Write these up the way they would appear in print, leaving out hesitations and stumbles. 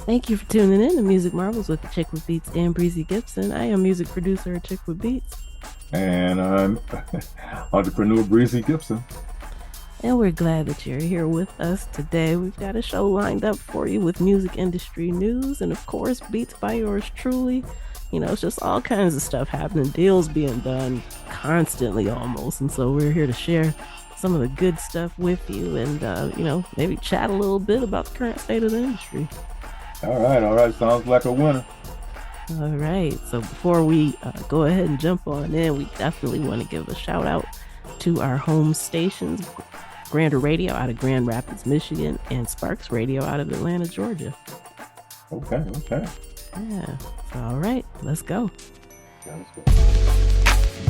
Thank you for tuning in to Music Marvels with Achickwitbeatz and Breezy Gipson. I am music producer Achickwitbeatz, And I'm entrepreneur Breezy Gipson. and we're glad that you're here with us today. We've got a show lined up for you with music industry news and, of course, beats by yours truly. It's just all kinds of stuff happening, deals being done constantly almost. And so we're here to share some of the good stuff with you and, maybe chat a little bit about the current state of the industry. All right. Sounds like a winner. All right. So before we go ahead and jump on in, we definitely want to give a shout out to our home stations, Grander Radio out of Grand Rapids, Michigan, and Sparks Radio out of Atlanta, Georgia. Okay. Yeah. So, all right. Let's go. Yeah, let's go.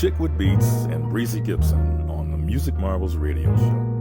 Achickwitbeatz and Breezy Gipson on the Music Marvels radio show.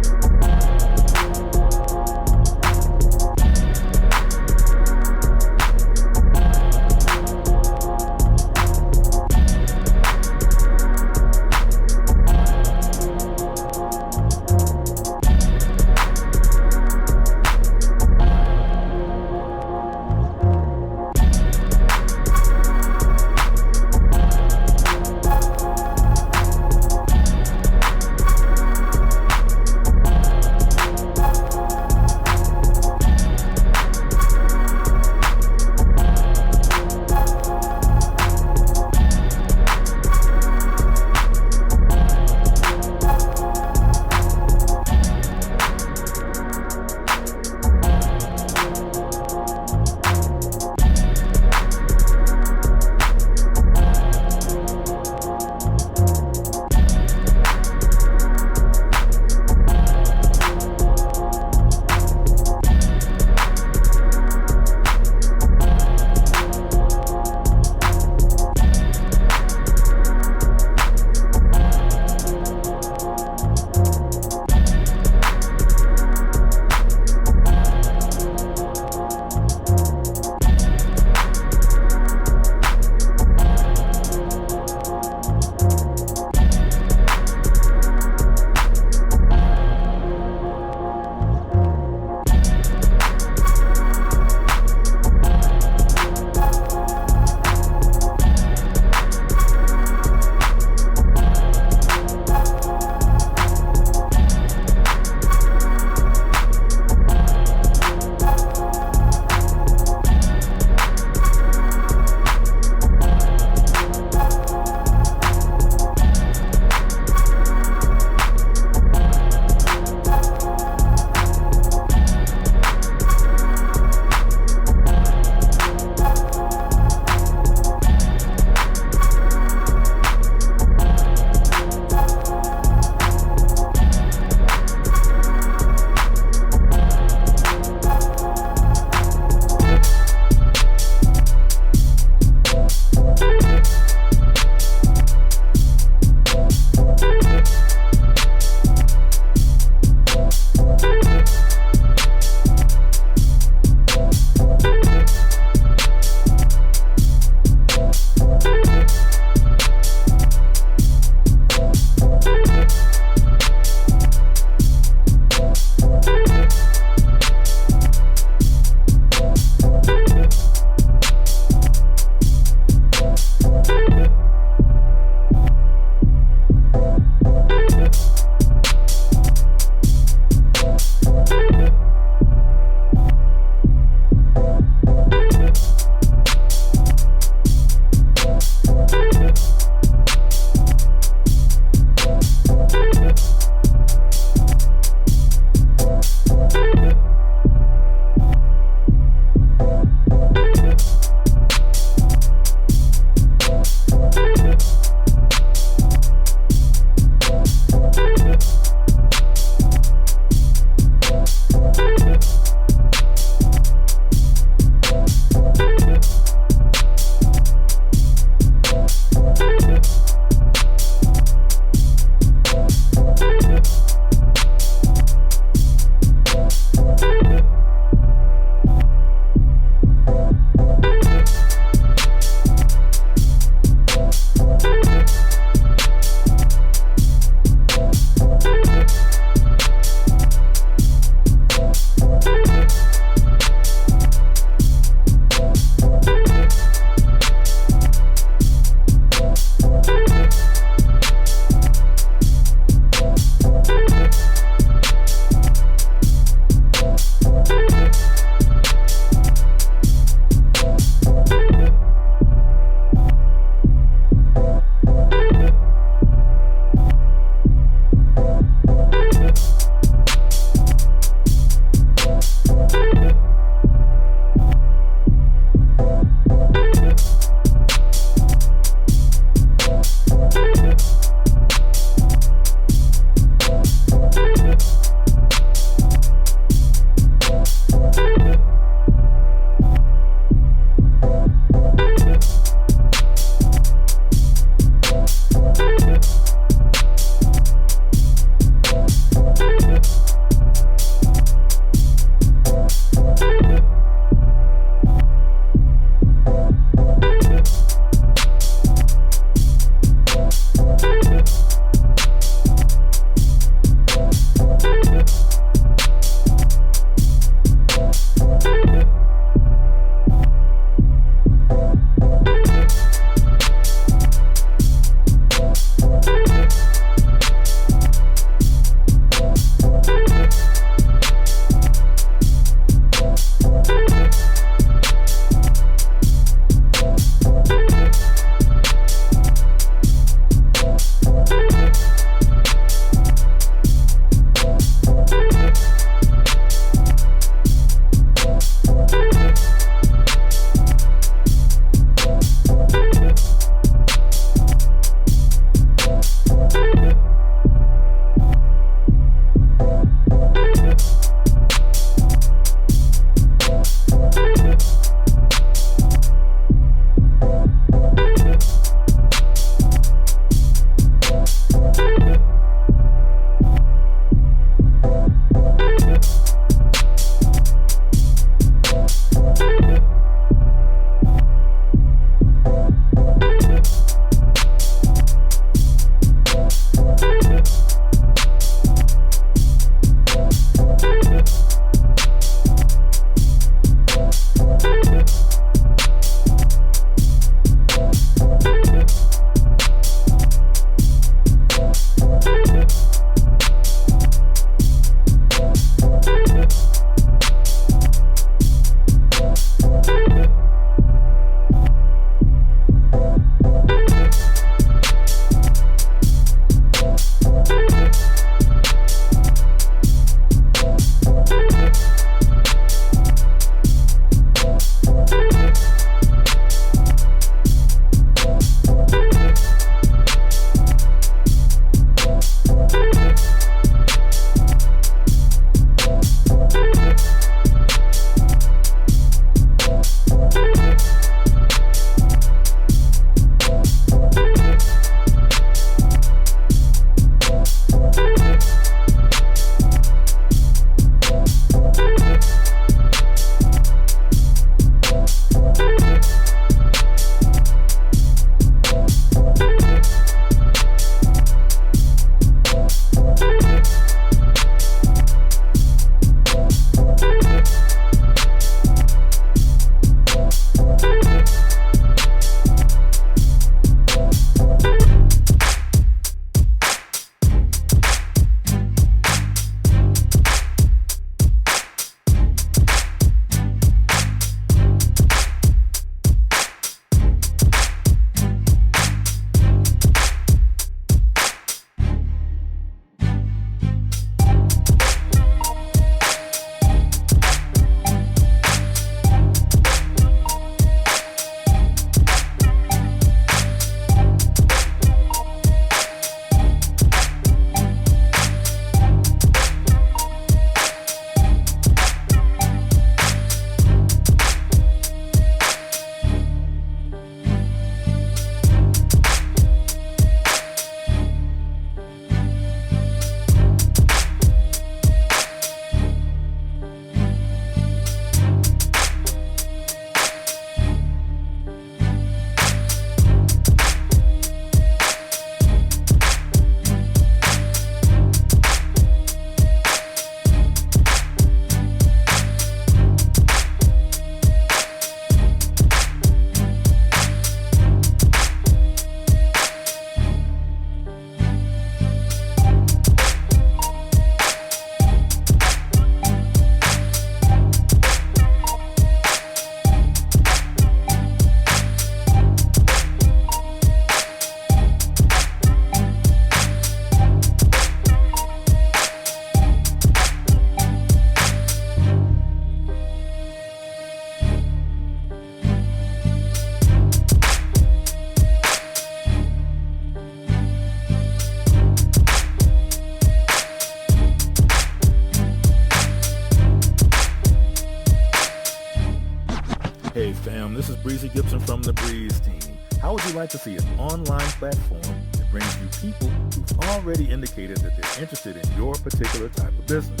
the Breeze team, how would you like to see an online platform that brings you people who've already indicated that they're interested in your particular type of business?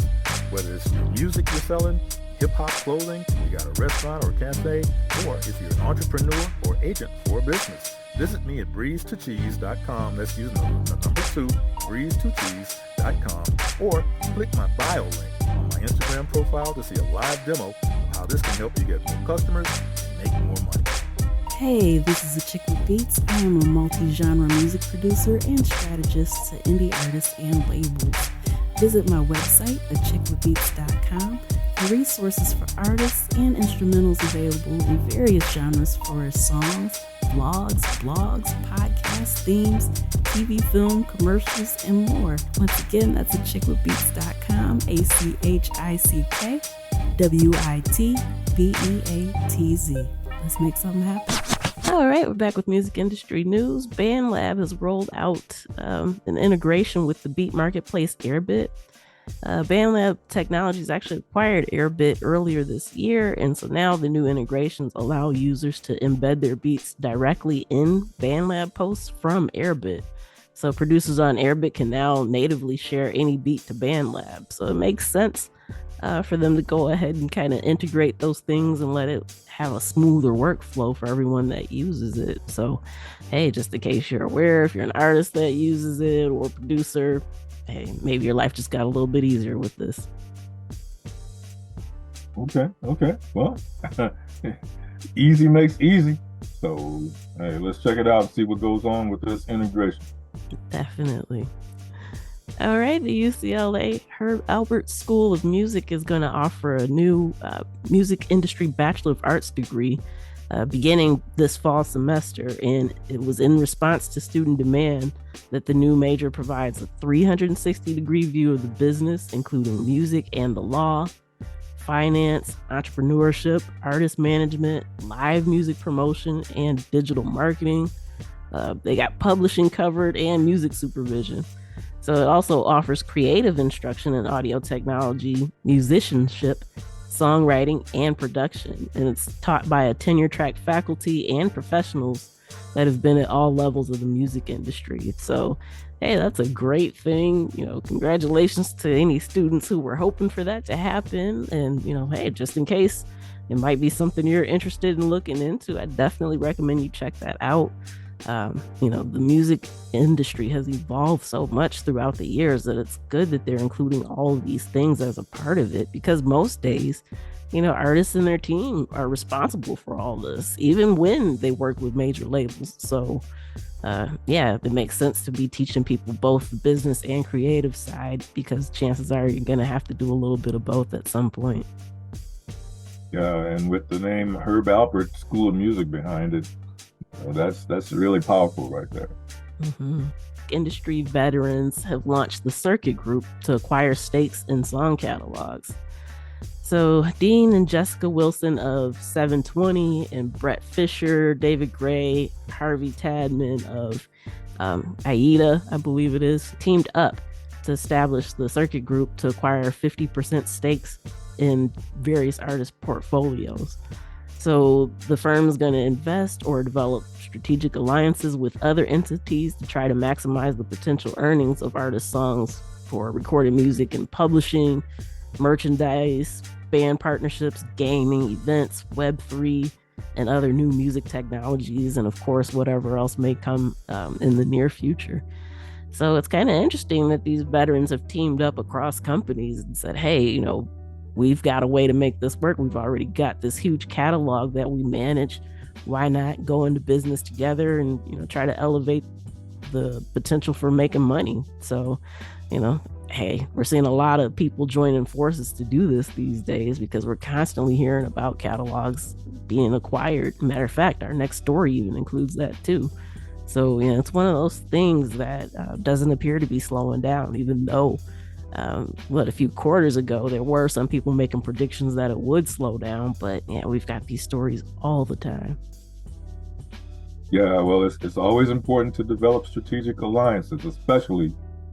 Whether it's your music you're selling, hip-hop clothing, you got a restaurant or cafe, or if you're an entrepreneur or agent for a business. Visit me at breeze2cheese.com. That's using the number 2, breeze2cheese.com, or click my bio link on my Instagram profile to see a live demo of how this can help you get more customers and make more money. Hey, this is Achickwitbeatz. I am a multi-genre music producer and strategist to indie artists and labels. Visit my website, achickwitbeatz.com, for resources for artists and instrumentals available in various genres for songs, vlogs, blogs, podcasts, themes, TV, film, commercials, and more. Once again, that's achickwitbeatz.com, ACHICKWITBEATZ. Let's make something happen. All right, we're back with music industry news. BandLab has rolled out an integration with the beat marketplace Airbit. BandLab Technologies actually acquired Airbit earlier this year, and so now the new integrations allow users to embed their beats directly in BandLab posts from Airbit. So producers on Airbit can now natively share any beat to BandLab. So it makes sense for them to go ahead and kind of integrate those things and let it have a smoother workflow for everyone that uses it. So, hey, just in case you're aware, if you're an artist that uses it or producer, hey, maybe your life just got a little bit easier with this. Okay. Well, easy makes easy. So, hey, let's check it out and see what goes on with this integration. Definitely. All right, the UCLA Herb Alpert School of Music is going to offer a new music industry Bachelor of Arts degree beginning this fall semester, and it was in response to student demand that the new major provides a 360-degree view of the business, including music and the law, finance, entrepreneurship, artist management, live music promotion, and digital marketing. They got publishing covered and music supervision. So it also offers creative instruction in audio technology, musicianship, songwriting, and production. And it's taught by a tenure-track faculty and professionals that have been at all levels of the music industry. So, hey, that's a great thing. You know, congratulations to any students who were hoping for that to happen. And, you know, hey, just in case it might be something you're interested in looking into, I definitely recommend you check that out. You know, the music industry has evolved so much throughout the years that it's good that they're including all of these things as a part of it, because most days, you know, artists and their team are responsible for all this, even when they work with major labels. So, yeah, it makes sense to be teaching people both the business and creative side, because chances are you're going to have to do a little bit of both at some point. Yeah, and with the name Herb Alpert School of Music behind it, that's really powerful right there. Mm-hmm. Industry veterans have launched the Circuit Group to acquire stakes in song catalogs. So Dean and Jessica Wilson of 720 and Brett Fisher, David Gray, Harvey Tadman of Aida, I believe it is, teamed up to establish the Circuit Group to acquire 50% stakes in various artist portfolios. So the firm is going to invest or develop strategic alliances with other entities to try to maximize the potential earnings of artist songs for recorded music and publishing, merchandise, band partnerships, gaming, events, Web3, and other new music technologies, and of course, whatever else may come in the near future. So it's kind of interesting that these veterans have teamed up across companies and said, hey, you know, we've got a way to make this work. We've already got this huge catalog that we manage. Why not go into business together and, you know, try to elevate the potential for making money? So, you know, hey, we're seeing a lot of people joining forces to do this these days, because we're constantly hearing about catalogs being acquired. Matter of fact, our next story even includes that too. So, you know, it's one of those things that doesn't appear to be slowing down, even though a few quarters ago there were some people making predictions that it would slow down. But yeah, we've got these stories all the time. Yeah, well, it's always important to develop strategic alliances, especially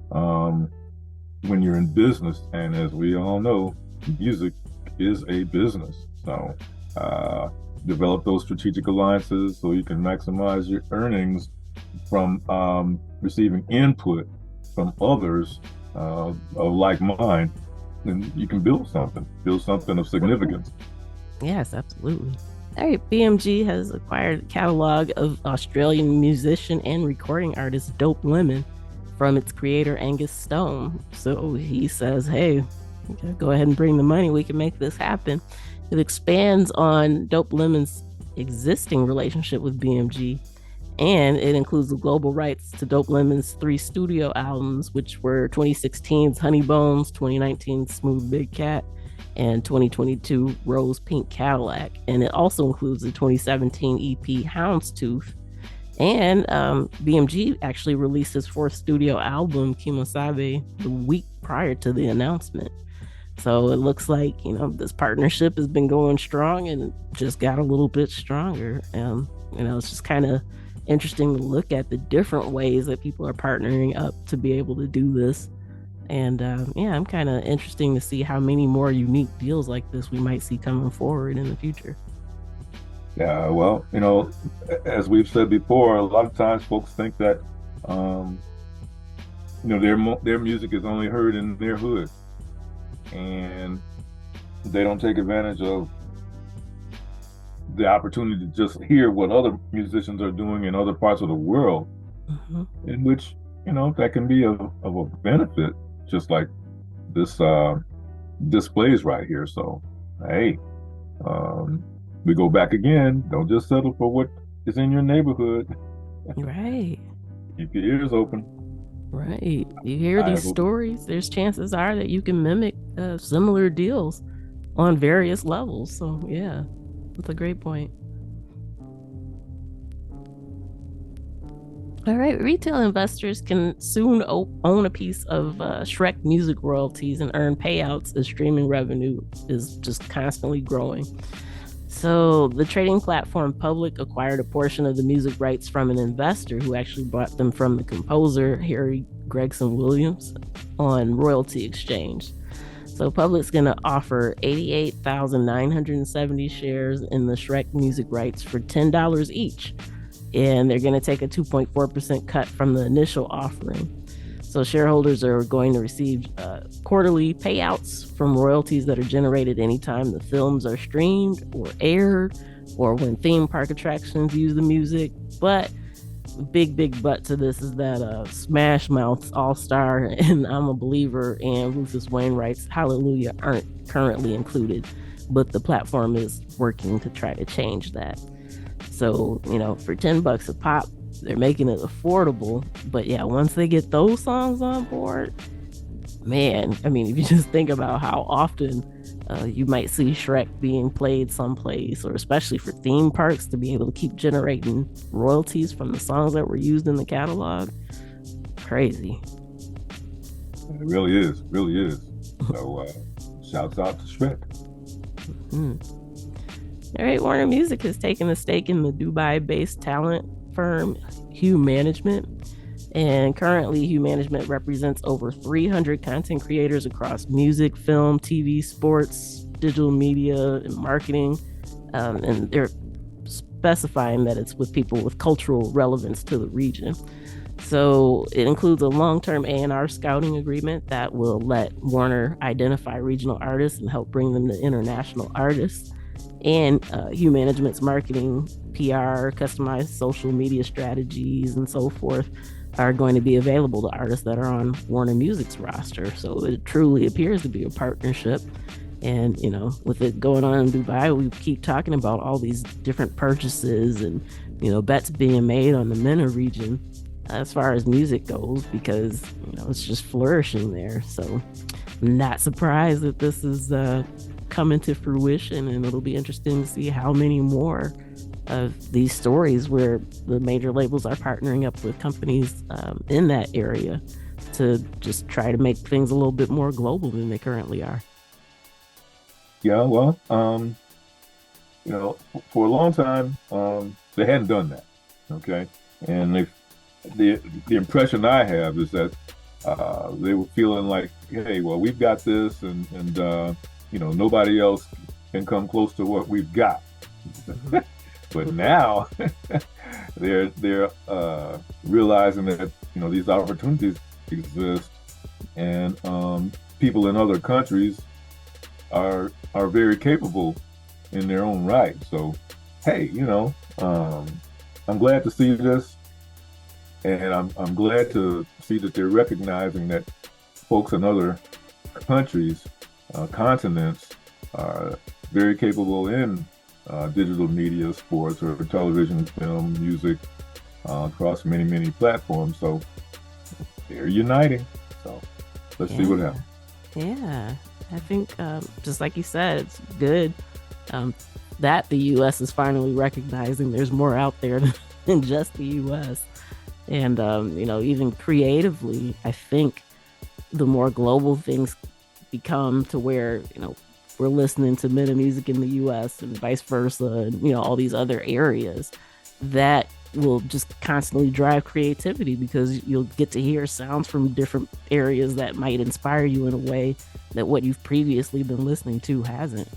when you're in business. And as we all know, music is a business. So develop those strategic alliances so you can maximize your earnings from receiving input from others of like mind, and you can build something of significance. Yes, absolutely. All right, BMG has acquired a catalog of Australian musician and recording artist Dope Lemon from its creator Angus Stone. So he says, hey, go ahead and bring the money. We can make this happen. It expands on Dope Lemon's existing relationship with BMG, and it includes the global rights to Dope Lemon's 3 studio albums, which were 2016's Honey Bones, 2019's Smooth Big Cat, and 2022 Rose Pink Cadillac. And it also includes the 2017 EP Houndstooth. And BMG actually released his 4th studio album, Kimosabe, the week prior to the announcement. So it looks like, this partnership has been going strong and just got a little bit stronger. It's just kind of interesting to look at the different ways that people are partnering up to be able to do this. And I'm kind of interesting to see how many more unique deals like this we might see coming forward in the future. Yeah, well, as we've said before, a lot of times folks think that, their music is only heard in their hood, and they don't take advantage of the opportunity to just hear what other musicians are doing in other parts of the world, in which, that can be of a benefit, just like this displays right here. So, hey, we go back again. Don't just settle for what is in your neighborhood. Right. Keep your ears open. Right. You hear these stories, there's chances are that you can mimic similar deals on various levels. So, yeah, that's a great point. All right, retail investors can soon own a piece of Shrek music royalties and earn payouts as streaming revenue is just constantly growing. So the trading platform Public acquired a portion of the music rights from an investor who actually bought them from the composer Harry Gregson Williams on Royalty Exchange. So Public's going to offer 88,970 shares in the Shrek music rights for $10 each. And they're going to take a 2.4% cut from the initial offering. So shareholders are going to receive quarterly payouts from royalties that are generated anytime the films are streamed or aired, or when theme park attractions use the music. But big but to this is that Smash Mouth's All Star and I'm a Believer and Rufus Wainwright's Hallelujah aren't currently included, but the platform is working to try to change that. So, for $10 a pop, they're making it affordable. But yeah, once they get those songs on board, man, if you just think about how often you might see Shrek being played someplace, or especially for theme parks to be able to keep generating royalties from the songs that were used in the catalog, crazy. It really is. So shouts out to Shrek. All right, Warner Music has taken a stake in the Dubai-based talent firm Hue Management, and currently Hue Management represents over 300 content creators across music, film, TV, sports, digital media, and marketing, and they're specifying that it's with people with cultural relevance to the region. So it includes a long-term A&R scouting agreement that will let Warner identify regional artists and help bring them to international artists. And Hue Management's marketing, PR, customized social media strategies, and so forth are going to be available to artists that are on Warner Music's roster. So it truly appears to be a partnership. And, with it going on in Dubai, we keep talking about all these different purchases and, bets being made on the MENA region as far as music goes, because, it's just flourishing there. So I'm not surprised that this is coming to fruition, and it'll be interesting to see how many more of these stories where the major labels are partnering up with companies in that area to just try to make things a little bit more global than they currently are. Yeah, well, for a long time, they hadn't done that. Okay, and the impression I have is that they were feeling like, hey, well, we've got this, and nobody else can come close to what we've got. But now they're realizing that these opportunities exist, and people in other countries are very capable in their own right. So, hey, I'm glad to see this, and I'm glad to see that they're recognizing that folks in other countries, continents, are very capable in digital media, sports, or television, film, music, across many platforms. So they're uniting. So let's see what happens. Yeah, I think just like you said, it's good that the U.S. is finally recognizing there's more out there than just the U.S. And even creatively, I think the more global things become to where we're listening to men of music in the US and vice versa, and all these other areas, that will just constantly drive creativity, because you'll get to hear sounds from different areas that might inspire you in a way that what you've previously been listening to hasn't.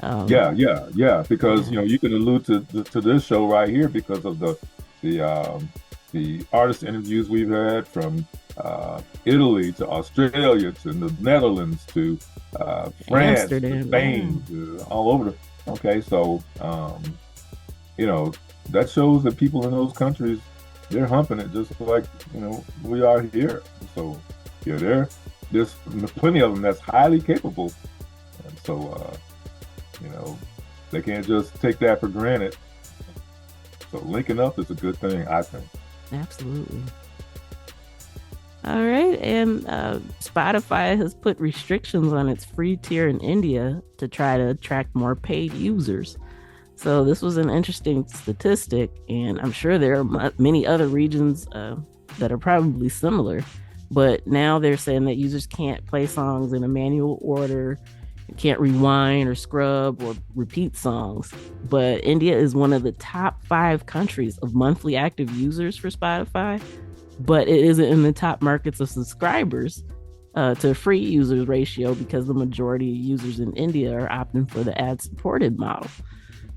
Yeah. Because you can allude to this show right here because of the artist interviews we've had from Italy to Australia to the Netherlands to France, Amsterdam, to Spain, to all over. Okay, so that shows that people in those countries, they're humping it just like we are here. So yeah, there's plenty of them that's highly capable, and so they can't just take that for granted. So linking up is a good thing, I think. Absolutely. All right, and Spotify has put restrictions on its free tier in India to try to attract more paid users. So this was an interesting statistic, and I'm sure there are many other regions that are probably similar. But now they're saying that users can't play songs in a manual order, can't rewind or scrub or repeat songs. But India is one of the top 5 countries of monthly active users for Spotify, but it isn't in the top markets of subscribers to free users ratio, because the majority of users in India are opting for the ad-supported model.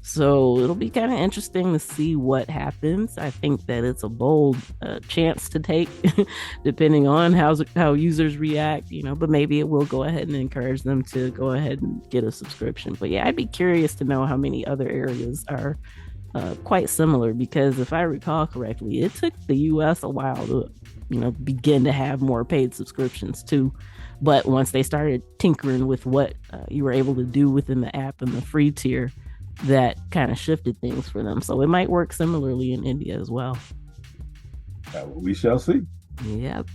So it'll be kind of interesting to see what happens. I think that it's a bold chance to take, depending on how users react, but maybe it will go ahead and encourage them to go ahead and get a subscription. But yeah, I'd be curious to know how many other areas are quite similar, because if I recall correctly, it took the US a while to begin to have more paid subscriptions too. But once they started tinkering with what you were able to do within the app and the free tier, that kind of shifted things for them. So it might work similarly in India as well. We shall see. Yep.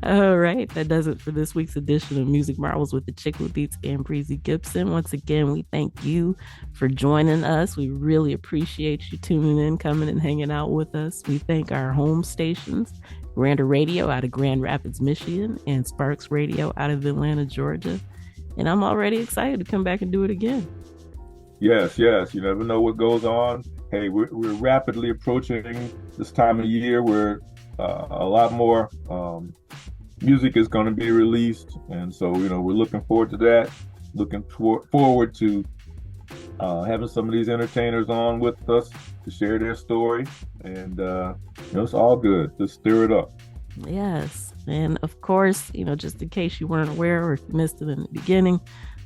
All right, that does it for this week's edition of Music Marvels with Achickwitbeatz and Breezy Gipson. Once again, we thank you for joining us. We really appreciate you tuning in, coming and hanging out with us. We thank our home stations, Grander Radio out of Grand Rapids, Michigan, and Sparks Radio out of Atlanta, Georgia. And I'm already excited to come back and do it again. Yes. You never know what goes on. Hey, we're rapidly approaching this time of year where a lot more music is going to be released, and so we're looking forward to that. Looking forward to having some of these entertainers on with us to share their story, and it's all good. Just stir it up. Yes, and of course, just in case you weren't aware or if you missed it in the beginning,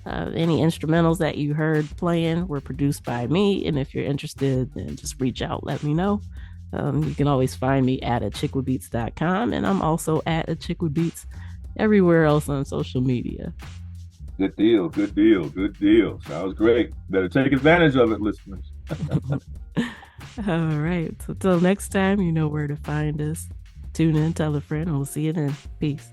any instrumentals that you heard playing were produced by me, and if you're interested, then just reach out, let me know. You can always find me at Achickwitbeatz.com, and I'm also at Achickwitbeatz everywhere else on social media. Good deal. Sounds great. Better take advantage of it, listeners. All right, so till next time, you know where to find us. Tune in, tell a friend, and we'll see you then. Peace.